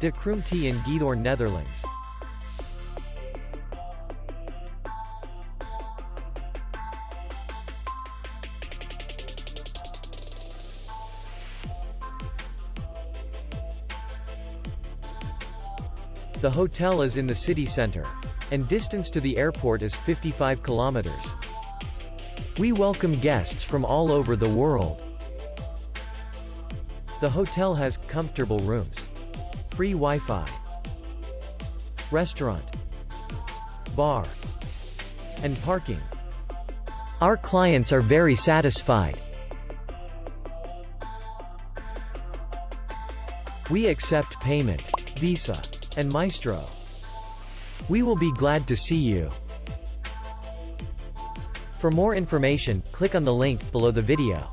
De Kruumte in Giethoorn, Netherlands. The hotel is in the city center, and distance to the airport is 55 kilometers. We welcome guests from all over the world. The hotel has comfortable rooms, free Wi-Fi, restaurant, bar, and parking. Our clients are very satisfied. We accept payment, Visa, and Maestro. We will be glad to see you. For more information, click on the link below the video.